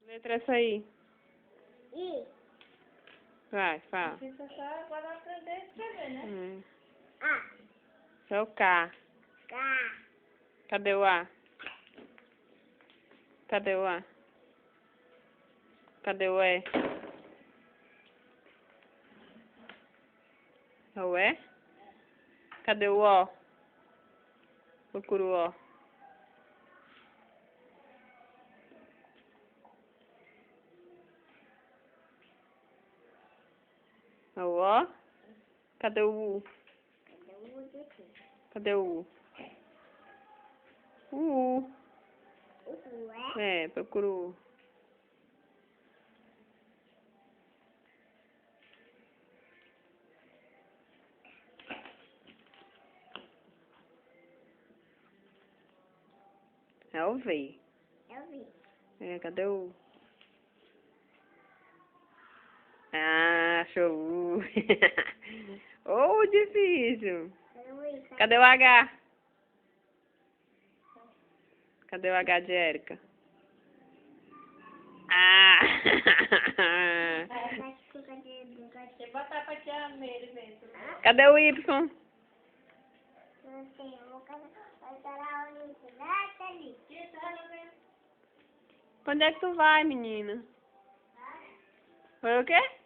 Letra essa aí. I. Vai, fala. Precisa só agora aprender a escrever, né? A. Esse é o K. K. Cadê o A? Cadê o A? Cadê o E? É o E? Cadê o O? Procura o O. É o O? Cadê o U? Cadê o U? O U. É, procura o U. É o V. Eu vi. É, cadê o U? Ah, achou o U. Oh, difícil. Cadê o H? Cadê o H de Érica? Ah! Deixa eu botar pra tia Meire ver. Cadê o Y? Pra onde é que tu vai, menina? Foi o quê?